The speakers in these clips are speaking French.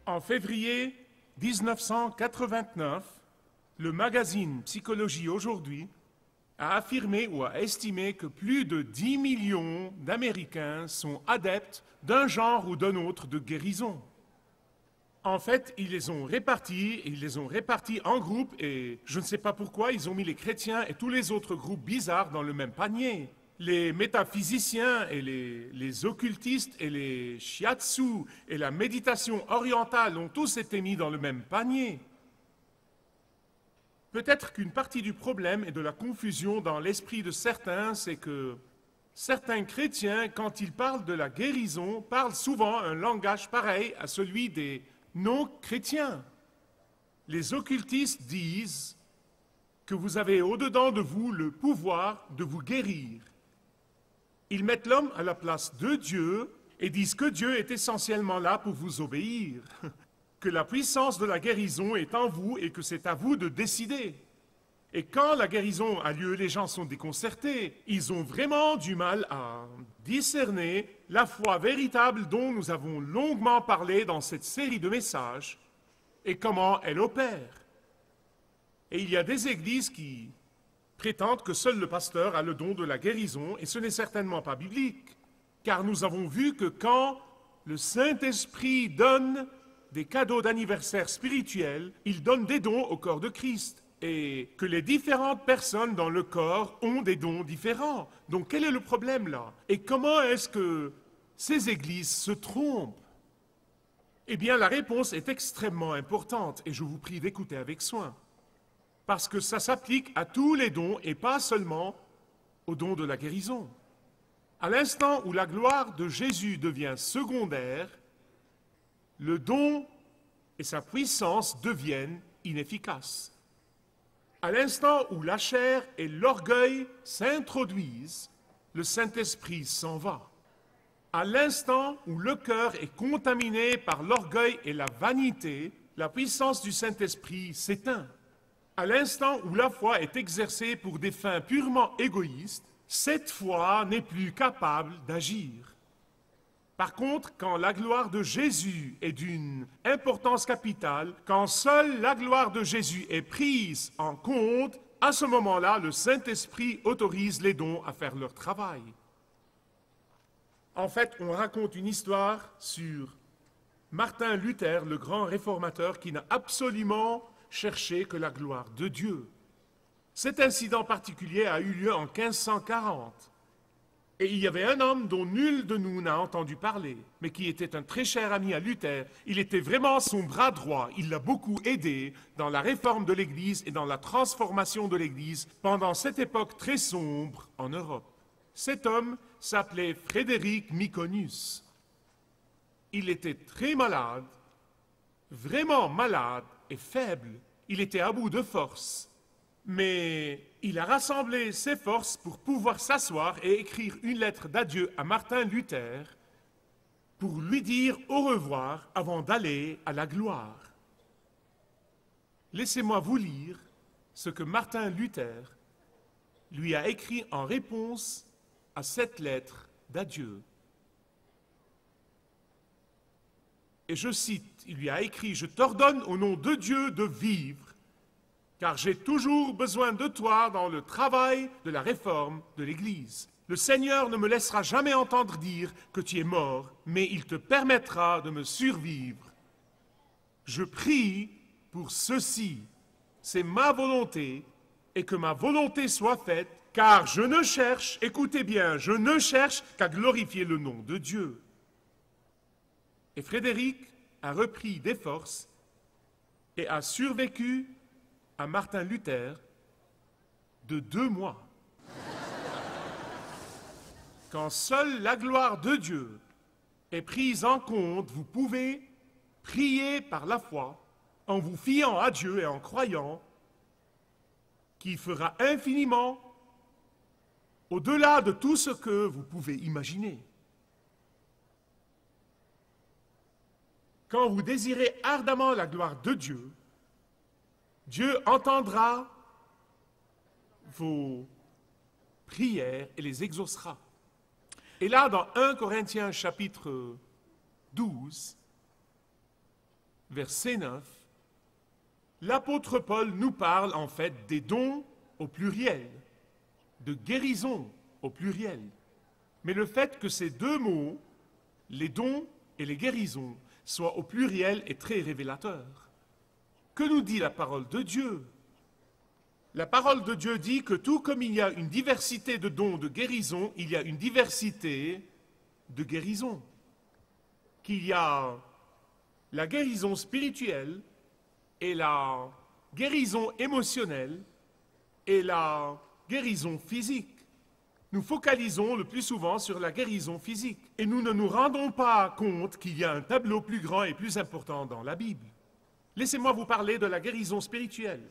En février 1989, le magazine Psychologie aujourd'hui a affirmé ou a estimé que plus de 10 millions d'Américains sont adeptes d'un genre ou d'un autre de guérison. En fait, ils les ont répartis en groupes et je ne sais pas pourquoi ils ont mis les chrétiens et tous les autres groupes bizarres dans le même panier. Les métaphysiciens et les occultistes et les shiatsu et la méditation orientale ont tous été mis dans le même panier. Peut-être qu'une partie du problème et de la confusion dans l'esprit de certains, c'est que certains chrétiens, quand ils parlent de la guérison, parlent souvent un langage pareil à celui des non-chrétiens. Les occultistes disent que vous avez au-dedans de vous le pouvoir de vous guérir. Ils mettent l'homme à la place de Dieu et disent que Dieu est essentiellement là pour vous obéir, que la puissance de la guérison est en vous et que c'est à vous de décider. Et quand la guérison a lieu, les gens sont déconcertés. Ils ont vraiment du mal à discerner la foi véritable dont nous avons longuement parlé dans cette série de messages et comment elle opère. Et il y a des églises qui prétendent que seul le pasteur a le don de la guérison, et ce n'est certainement pas biblique, car nous avons vu que quand le Saint-Esprit donne des cadeaux d'anniversaire spirituels, il donne des dons au corps de Christ, et que les différentes personnes dans le corps ont des dons différents. Donc quel est le problème là? Et comment est-ce que ces églises se trompent? Eh bien, la réponse est extrêmement importante, et je vous prie d'écouter avec soin. Parce que ça s'applique à tous les dons et pas seulement au don de la guérison. À l'instant où la gloire de Jésus devient secondaire, le don et sa puissance deviennent inefficaces. À l'instant où la chair et l'orgueil s'introduisent, le Saint-Esprit s'en va. À l'instant où le cœur est contaminé par l'orgueil et la vanité, la puissance du Saint-Esprit s'éteint. À l'instant où la foi est exercée pour des fins purement égoïstes, cette foi n'est plus capable d'agir. Par contre, quand la gloire de Jésus est d'une importance capitale, quand seule la gloire de Jésus est prise en compte, à ce moment-là, le Saint-Esprit autorise les dons à faire leur travail. En fait, on raconte une histoire sur Martin Luther, le grand réformateur qui n'a absolument cherché que la gloire de Dieu. Cet incident particulier a eu lieu en 1540. Et il y avait un homme dont nul de nous n'a entendu parler, mais qui était un très cher ami à Luther. Il était vraiment son bras droit. Il l'a beaucoup aidé dans la réforme de l'Église et dans la transformation de l'Église pendant cette époque très sombre en Europe. Cet homme s'appelait Frédéric Myconius. Il était très malade, vraiment malade et faible. Il était à bout de force. Mais il a rassemblé ses forces pour pouvoir s'asseoir et écrire une lettre d'adieu à Martin Luther pour lui dire au revoir avant d'aller à la gloire. Laissez-moi vous lire ce que Martin Luther lui a écrit en réponse à cette lettre d'adieu. Et je cite, il lui a écrit « Je t'ordonne au nom de Dieu de vivre, car j'ai toujours besoin de toi dans le travail de la réforme de l'Église. Le Seigneur ne me laissera jamais entendre dire que tu es mort, mais il te permettra de me survivre. Je prie pour ceci, c'est ma volonté, et que ma volonté soit faite, car je ne cherche, écoutez bien, je ne cherche qu'à glorifier le nom de Dieu. » Et Frédéric a repris des forces et a survécu à Martin Luther de 2 mois. Quand seule la gloire de Dieu est prise en compte, vous pouvez prier par la foi en vous fiant à Dieu et en croyant qu'il fera infiniment au-delà de tout ce que vous pouvez imaginer. Quand vous désirez ardemment la gloire de Dieu, Dieu entendra vos prières et les exaucera. Et là, dans 1 Corinthiens chapitre 12, verset 9, l'apôtre Paul nous parle en fait des dons au pluriel, de guérison au pluriel. Mais le fait que ces deux mots, les dons et les guérisons, soient au pluriel est très révélateur. Que nous dit la parole de Dieu? La parole de Dieu dit que tout comme il y a une diversité de dons de guérison, il y a une diversité de guérison. Qu'il y a la guérison spirituelle et la guérison émotionnelle et la guérison physique. Nous focalisons le plus souvent sur la guérison physique et nous ne nous rendons pas compte qu'il y a un tableau plus grand et plus important dans la Bible. Laissez-moi vous parler de la guérison spirituelle.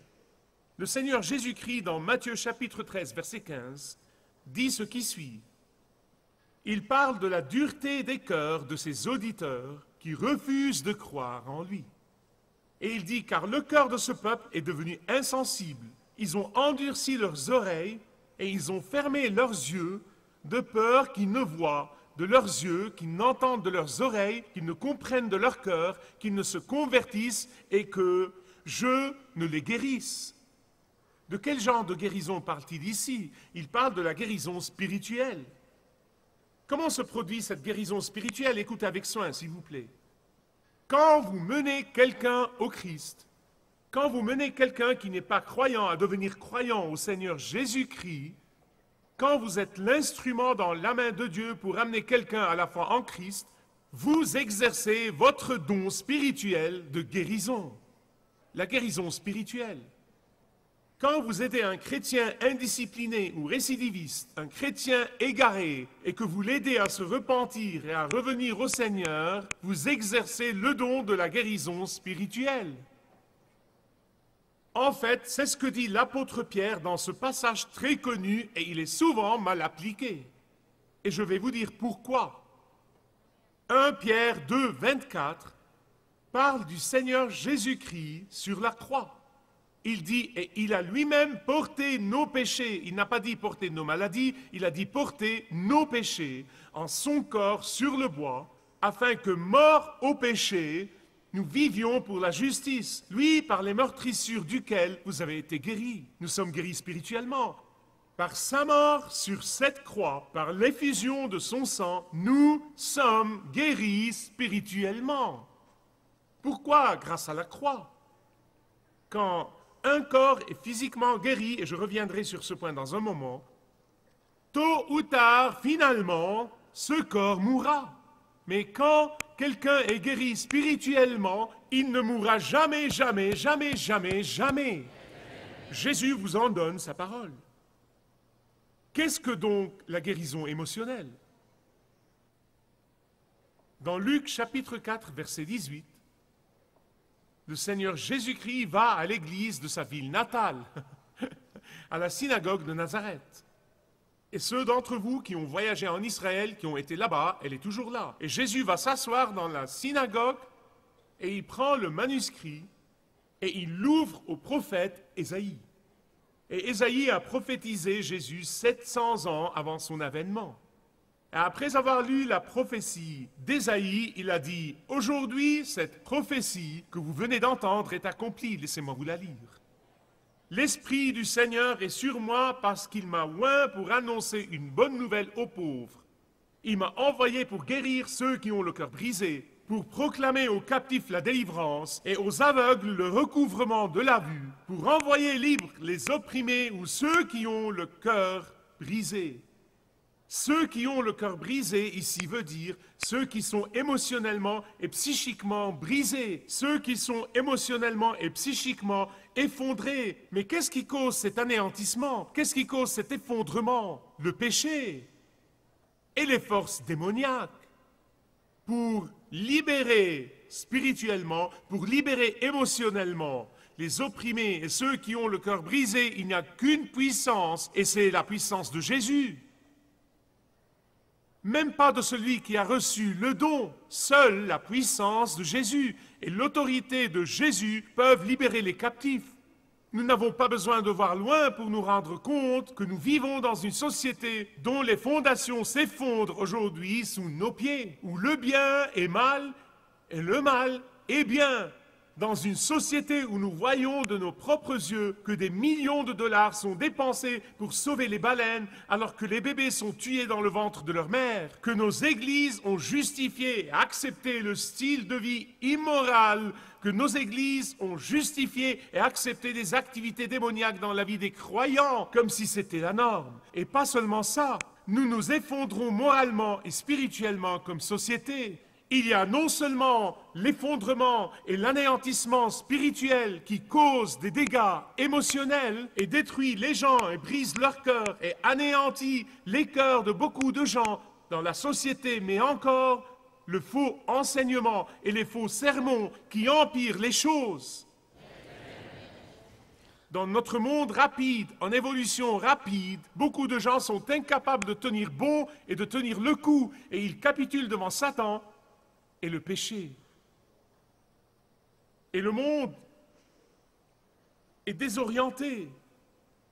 Le Seigneur Jésus-Christ, dans Matthieu chapitre 13, verset 15, dit ce qui suit. Il parle de la dureté des cœurs de ses auditeurs qui refusent de croire en lui. Et il dit, car le cœur de ce peuple est devenu insensible. Ils ont endurci leurs oreilles et ils ont fermé leurs yeux de peur qu'ils ne voient de leurs yeux, qu'ils n'entendent de leurs oreilles, qu'ils ne comprennent de leur cœur, qu'ils ne se convertissent et que je ne les guérisse. De quel genre de guérison parle-t-il ici? Il parle de la guérison spirituelle. Comment se produit cette guérison spirituelle? Écoutez avec soin, s'il vous plaît. Quand vous menez quelqu'un au Christ, quand vous menez quelqu'un qui n'est pas croyant à devenir croyant au Seigneur Jésus-Christ, quand vous êtes l'instrument dans la main de Dieu pour amener quelqu'un à la foi en Christ, vous exercez votre don spirituel de guérison. La guérison spirituelle. Quand vous aidez un chrétien indiscipliné ou récidiviste, un chrétien égaré, et que vous l'aidez à se repentir et à revenir au Seigneur, vous exercez le don de la guérison spirituelle. En fait, c'est ce que dit l'apôtre Pierre dans ce passage très connu et il est souvent mal appliqué. Et je vais vous dire pourquoi. 1 Pierre 2, 24 parle du Seigneur Jésus-Christ sur la croix. Il dit, et il a lui-même porté nos péchés. Il n'a pas dit porter nos maladies, il a dit porter nos péchés en son corps sur le bois, afin que, morts au péché, nous vivions pour la justice. Lui, par les meurtrissures duquel vous avez été guéris. Nous sommes guéris spirituellement. Par sa mort sur cette croix, par l'effusion de son sang, nous sommes guéris spirituellement. Pourquoi? Grâce à la croix. Quand un corps est physiquement guéri, et je reviendrai sur ce point dans un moment, tôt ou tard, finalement, ce corps mourra. Mais quand quelqu'un est guéri spirituellement, il ne mourra jamais, jamais, jamais, jamais, jamais. Jésus vous en donne sa parole. Qu'est-ce que donc la guérison émotionnelle? Dans Luc chapitre 4, verset 18, le Seigneur Jésus-Christ va à l'église de sa ville natale, à la synagogue de Nazareth. Et ceux d'entre vous qui ont voyagé en Israël, qui ont été là-bas, elle est toujours là. Et Jésus va s'asseoir dans la synagogue et il prend le manuscrit et il l'ouvre au prophète Ésaïe. Et Ésaïe a prophétisé Jésus 700 ans avant son avènement. Et après avoir lu la prophétie d'Ésaïe, il a dit « Aujourd'hui, cette prophétie que vous venez d'entendre est accomplie. » Laissez-moi vous la lire. « L'Esprit du Seigneur est sur moi parce qu'il m'a oint pour annoncer une bonne nouvelle aux pauvres. Il m'a envoyé pour guérir ceux qui ont le cœur brisé, pour proclamer aux captifs la délivrance et aux aveugles le recouvrement de la vue, pour envoyer libres les opprimés ou ceux qui ont le cœur brisé. » Ceux qui ont le cœur brisé, ici veut dire ceux qui sont émotionnellement et psychiquement brisés, ceux qui sont émotionnellement et psychiquement effondrés. Mais qu'est-ce qui cause cet anéantissement? Qu'est-ce qui cause cet effondrement? Le péché et les forces démoniaques. Pour libérer spirituellement, pour libérer émotionnellement les opprimés et ceux qui ont le cœur brisé, il n'y a qu'une puissance, et c'est la puissance de Jésus. Même pas de celui qui a reçu le don, seule la puissance de Jésus et l'autorité de Jésus peuvent libérer les captifs. Nous n'avons pas besoin de voir loin pour nous rendre compte que nous vivons dans une société dont les fondations s'effondrent aujourd'hui sous nos pieds, où le bien est mal et le mal est bien. Dans une société où nous voyons de nos propres yeux que des millions de dollars sont dépensés pour sauver les baleines alors que les bébés sont tués dans le ventre de leur mère, que nos églises ont justifié et accepté le style de vie immoral, que nos églises ont justifié et accepté des activités démoniaques dans la vie des croyants comme si c'était la norme. Et pas seulement ça, nous nous effondrons moralement et spirituellement comme société. Il y a non seulement l'effondrement et l'anéantissement spirituel qui causent des dégâts émotionnels et détruit les gens et brise leur cœur et anéantit les cœurs de beaucoup de gens dans la société, mais encore le faux enseignement et les faux sermons qui empirent les choses. Dans notre monde rapide, en évolution rapide, beaucoup de gens sont incapables de tenir bon et de tenir le coup et ils capitulent devant Satan et le péché. Et le monde est désorienté.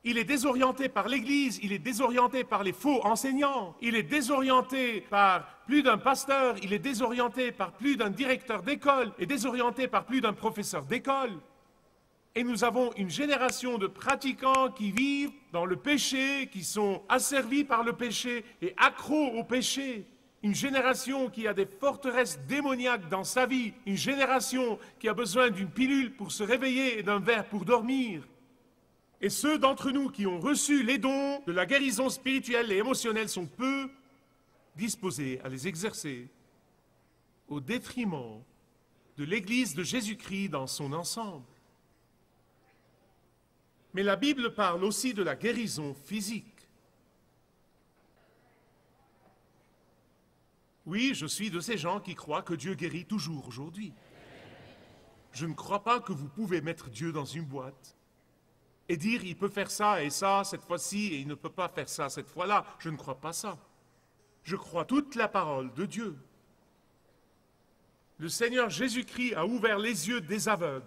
Il est désorienté par l'Église, il est désorienté par les faux enseignants, il est désorienté par plus d'un pasteur, il est désorienté par plus d'un directeur d'école, et désorienté par plus d'un professeur d'école. Et nous avons une génération de pratiquants qui vivent dans le péché, qui sont asservis par le péché et accros au péché. Une génération qui a des forteresses démoniaques dans sa vie. Une génération qui a besoin d'une pilule pour se réveiller et d'un verre pour dormir. Et ceux d'entre nous qui ont reçu les dons de la guérison spirituelle et émotionnelle sont peu disposés à les exercer au détriment de l'Église de Jésus-Christ dans son ensemble. Mais la Bible parle aussi de la guérison physique. Oui, je suis de ces gens qui croient que Dieu guérit toujours aujourd'hui. Je ne crois pas que vous pouvez mettre Dieu dans une boîte et dire il peut faire ça et ça cette fois-ci et il ne peut pas faire ça cette fois-là. Je ne crois pas ça. Je crois toute la parole de Dieu. Le Seigneur Jésus-Christ a ouvert les yeux des aveugles.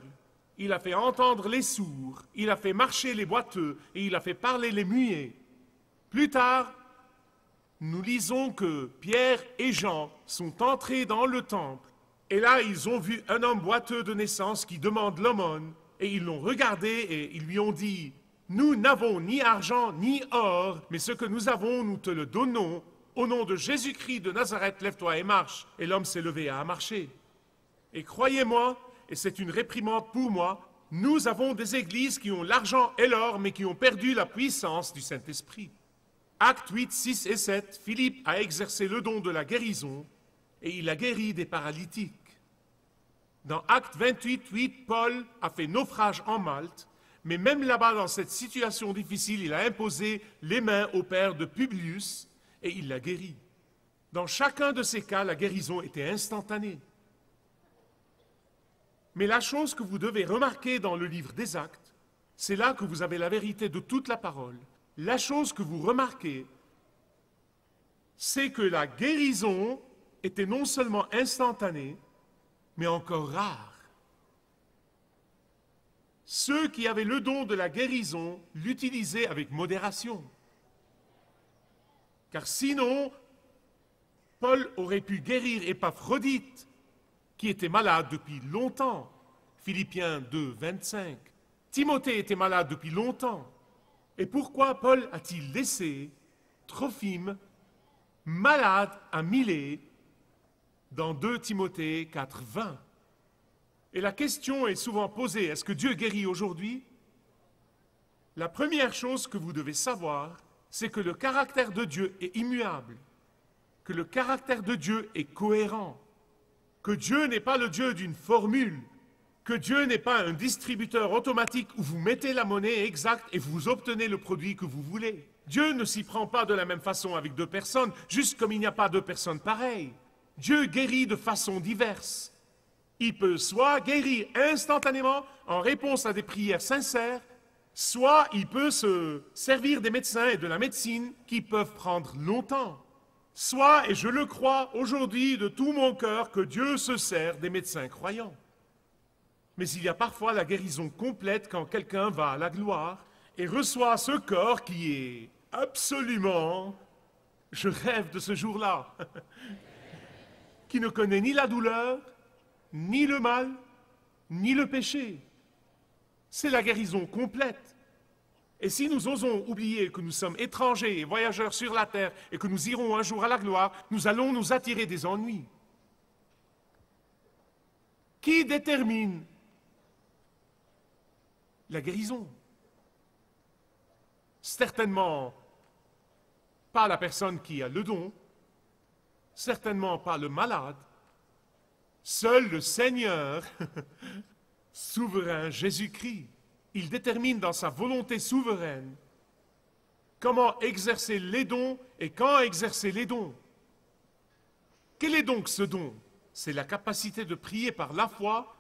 Il a fait entendre les sourds. Il a fait marcher les boiteux et il a fait parler les muets. Plus tard, nous lisons que Pierre et Jean sont entrés dans le temple. Et là, ils ont vu un homme boiteux de naissance qui demande l'aumône. Et ils l'ont regardé et ils lui ont dit « Nous n'avons ni argent ni or, mais ce que nous avons, nous te le donnons. Au nom de Jésus-Christ de Nazareth, lève-toi et marche. » Et l'homme s'est levé et a marché. Et croyez-moi, et c'est une réprimande pour moi, nous avons des églises qui ont l'argent et l'or, mais qui ont perdu la puissance du Saint-Esprit. Actes 8, 6 et 7, Philippe a exercé le don de la guérison et il a guéri des paralytiques. Dans Actes 28, 8, Paul a fait naufrage en Malte, mais même là-bas, dans cette situation difficile, il a imposé les mains au père de Publius et il l'a guéri. Dans chacun de ces cas, la guérison était instantanée. Mais la chose que vous devez remarquer dans le livre des Actes, c'est là que vous avez la vérité de toute la parole. La chose que vous remarquez, c'est que la guérison était non seulement instantanée, mais encore rare. Ceux qui avaient le don de la guérison l'utilisaient avec modération. Car sinon, Paul aurait pu guérir Épaphrodite, qui était malade depuis longtemps. Philippiens 2, 25. Timothée était malade depuis longtemps. Et pourquoi Paul a-t-il laissé Trophime malade à Milet dans 2 Timothée 4, 20? Et la question est souvent posée, est-ce que Dieu guérit aujourd'hui? La première chose que vous devez savoir, c'est que le caractère de Dieu est immuable, que le caractère de Dieu est cohérent, que Dieu n'est pas le Dieu d'une formule, que Dieu n'est pas un distributeur automatique où vous mettez la monnaie exacte et vous obtenez le produit que vous voulez. Dieu ne s'y prend pas de la même façon avec 2 personnes, juste comme il n'y a pas 2 personnes pareilles. Dieu guérit de façon diverse. Il peut soit guérir instantanément en réponse à des prières sincères, soit il peut se servir des médecins et de la médecine qui peuvent prendre longtemps. Soit, et je le crois aujourd'hui de tout mon cœur, que Dieu se sert des médecins croyants. Mais il y a parfois la guérison complète quand quelqu'un va à la gloire et reçoit ce corps qui est absolument... Je rêve de ce jour-là. Qui ne connaît ni la douleur, ni le mal, ni le péché. C'est la guérison complète. Et si nous osons oublier que nous sommes étrangers et voyageurs sur la terre et que nous irons un jour à la gloire, nous allons nous attirer des ennuis. Qui détermine la guérison? Certainement pas la personne qui a le don, certainement pas le malade, seul le Seigneur, souverain Jésus-Christ. Il détermine dans sa volonté souveraine comment exercer les dons et quand exercer les dons. Quel est donc ce don? C'est la capacité de prier par la foi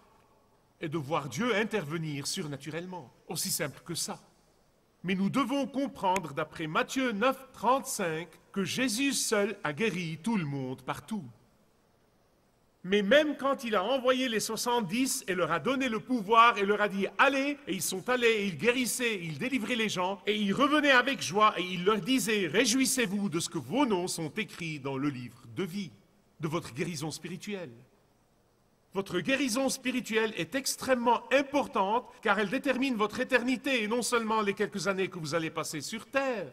et de voir Dieu intervenir surnaturellement. Aussi simple que ça. Mais nous devons comprendre, d'après Matthieu 9, 35, que Jésus seul a guéri tout le monde partout. Mais même quand il a envoyé les 70 et leur a donné le pouvoir et leur a dit « Allez », et ils sont allés, et ils guérissaient, ils délivraient les gens, et ils revenaient avec joie, et il leur disait « Réjouissez-vous de ce que vos noms sont écrits dans le livre de vie, de votre guérison spirituelle ». Votre guérison spirituelle est extrêmement importante car elle détermine votre éternité et non seulement les quelques années que vous allez passer sur terre.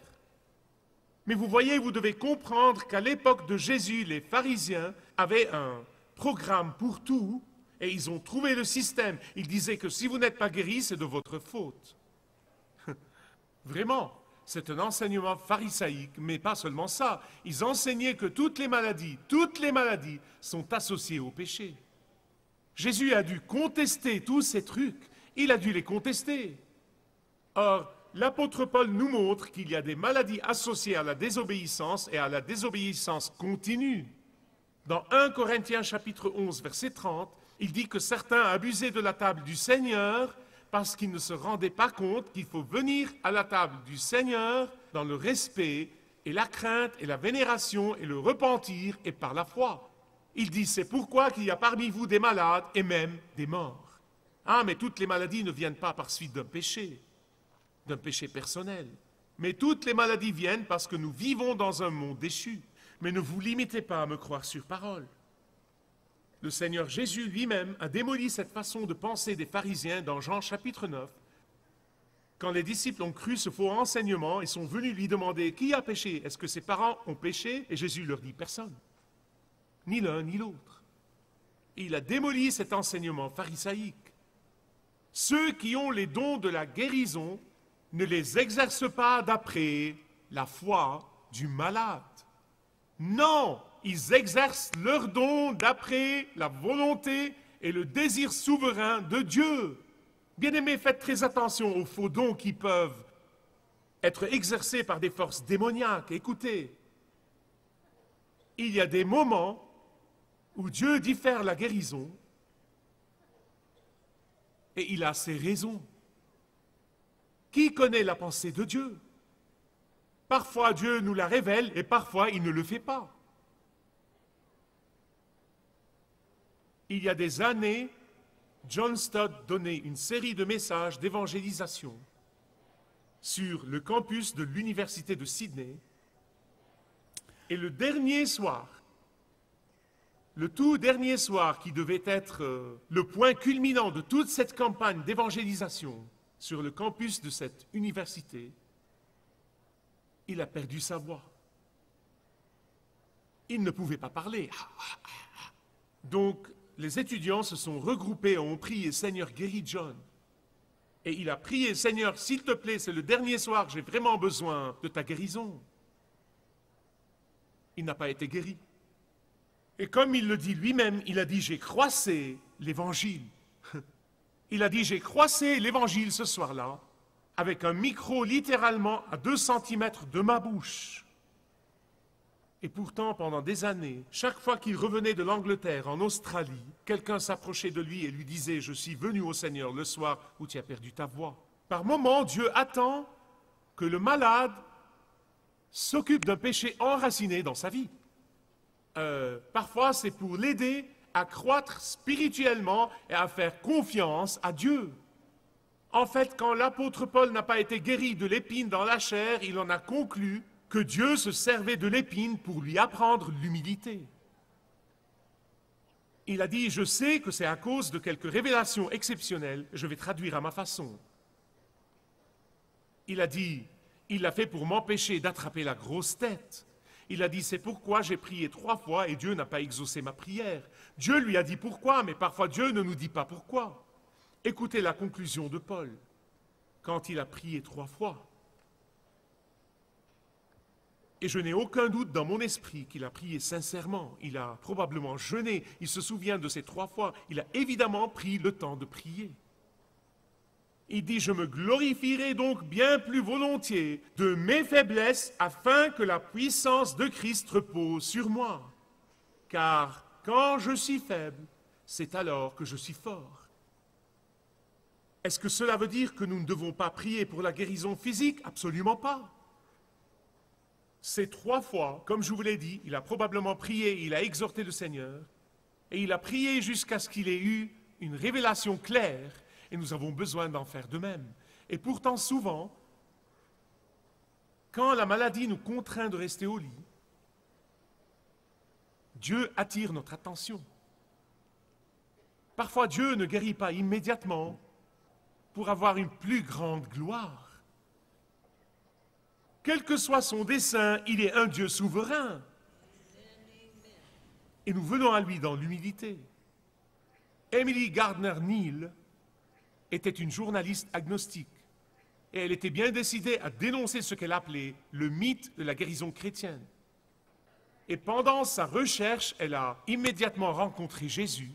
Mais vous voyez, vous devez comprendre qu'à l'époque de Jésus, les pharisiens avaient un programme pour tout et ils ont trouvé le système. Ils disaient que si vous n'êtes pas guéri, c'est de votre faute. Vraiment, c'est un enseignement pharisaïque, mais pas seulement ça. Ils enseignaient que toutes les maladies sont associées au péché. Jésus a dû contester tous ces trucs. Il a dû les contester. Or, l'apôtre Paul nous montre qu'il y a des maladies associées à la désobéissance et à la désobéissance continue. Dans 1 Corinthiens chapitre 11, verset 30, il dit que certains abusaient de la table du Seigneur parce qu'ils ne se rendaient pas compte qu'il faut venir à la table du Seigneur dans le respect et la crainte et la vénération et le repentir et par la foi. Il dit, c'est pourquoi qu'il y a parmi vous des malades et même des morts. Ah, mais toutes les maladies ne viennent pas par suite d'un péché personnel. Mais toutes les maladies viennent parce que nous vivons dans un monde déchu. Mais ne vous limitez pas à me croire sur parole. Le Seigneur Jésus lui-même a démoli cette façon de penser des pharisiens dans Jean chapitre 9, quand les disciples ont cru ce faux enseignement et sont venus lui demander qui a péché, est-ce que ses parents ont péché? Et Jésus leur dit personne. Ni l'un ni l'autre. Il a démoli cet enseignement pharisaïque. Ceux qui ont les dons de la guérison ne les exercent pas d'après la foi du malade. Non, ils exercent leurs dons d'après la volonté et le désir souverain de Dieu. Bien-aimés, faites très attention aux faux dons qui peuvent être exercés par des forces démoniaques. Écoutez, il y a des moments où Dieu diffère la guérison, et il a ses raisons. Qui connaît la pensée de Dieu? Parfois Dieu nous la révèle, et parfois il ne le fait pas. Il y a des années, John Stott donnait une série de messages d'évangélisation sur le campus de l'université de Sydney, et le tout dernier soir qui devait être le point culminant de toute cette campagne d'évangélisation sur le campus de cette université, il a perdu sa voix. Il ne pouvait pas parler. Donc, les étudiants se sont regroupés et ont prié « Seigneur, guéris John ». Et il a prié « Seigneur, s'il te plaît, c'est le dernier soir, j'ai vraiment besoin de ta guérison ». Il n'a pas été guéri. Et comme il le dit lui-même, il a dit « J'ai croissé l'Évangile ». Il a dit « J'ai croissé l'Évangile ce soir-là, avec un micro littéralement à 2 cm de ma bouche. » Et pourtant, pendant des années, chaque fois qu'il revenait de l'Angleterre en Australie, quelqu'un s'approchait de lui et lui disait « Je suis venu au Seigneur le soir où tu as perdu ta voix. » Par moments, Dieu attend que le malade s'occupe d'un péché enraciné dans sa vie. Parfois, c'est pour l'aider à croître spirituellement et à faire confiance à Dieu. En fait, quand l'apôtre Paul n'a pas été guéri de l'épine dans la chair, il en a conclu que Dieu se servait de l'épine pour lui apprendre l'humilité. Il a dit, je sais que c'est à cause de quelques révélations exceptionnelles, je vais traduire à ma façon. Il a dit, il l'a fait pour m'empêcher d'attraper la grosse tête. Il a dit, c'est pourquoi j'ai prié 3 fois et Dieu n'a pas exaucé ma prière. Dieu lui a dit pourquoi, mais parfois Dieu ne nous dit pas pourquoi. Écoutez la conclusion de Paul, quand il a prié 3 fois. Et je n'ai aucun doute dans mon esprit qu'il a prié sincèrement. Il a probablement jeûné, il se souvient de ces 3 fois. Il a évidemment pris le temps de prier. Il dit, je me glorifierai donc bien plus volontiers de mes faiblesses afin que la puissance de Christ repose sur moi. Car quand je suis faible, c'est alors que je suis fort. Est-ce que cela veut dire que nous ne devons pas prier pour la guérison physique? Absolument pas. Ces 3 fois, comme je vous l'ai dit, il a probablement prié, il a exhorté le Seigneur, et il a prié jusqu'à ce qu'il ait eu une révélation claire. Et nous avons besoin d'en faire de même. Et pourtant, souvent, quand la maladie nous contraint de rester au lit, Dieu attire notre attention. Parfois, Dieu ne guérit pas immédiatement pour avoir une plus grande gloire. Quel que soit son dessein, il est un Dieu souverain. Et nous venons à lui dans l'humilité. Emily Gardner-Neal était une journaliste agnostique et elle était bien décidée à dénoncer ce qu'elle appelait le mythe de la guérison chrétienne. Et pendant sa recherche, elle a immédiatement rencontré Jésus.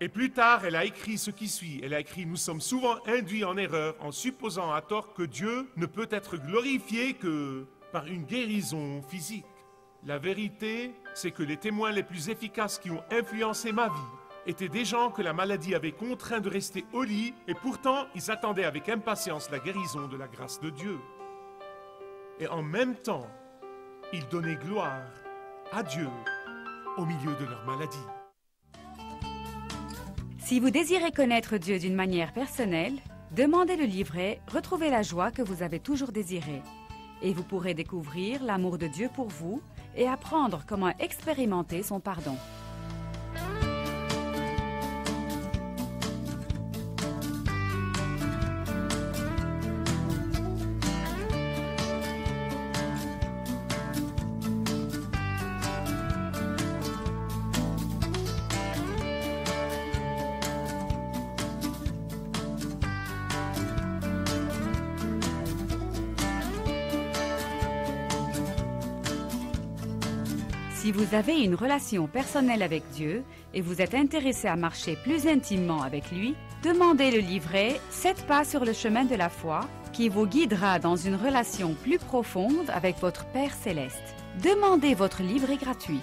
Et plus tard, elle a écrit ce qui suit. Elle a écrit « Nous sommes souvent induits en erreur en supposant à tort que Dieu ne peut être glorifié que par une guérison physique. La vérité, c'est que les témoins les plus efficaces qui ont influencé ma vie étaient des gens que la maladie avait contraints de rester au lit et pourtant ils attendaient avec impatience la guérison de la grâce de Dieu. Et en même temps, ils donnaient gloire à Dieu au milieu de leur maladie. Si vous désirez connaître Dieu d'une manière personnelle, demandez le livret « Retrouvez la joie que vous avez toujours désirée » et vous pourrez découvrir l'amour de Dieu pour vous et apprendre comment expérimenter son pardon. Si vous avez une relation personnelle avec Dieu et vous êtes intéressé à marcher plus intimement avec lui, demandez le livret « 7 pas sur le chemin de la foi » qui vous guidera dans une relation plus profonde avec votre Père Céleste. Demandez votre livret gratuit.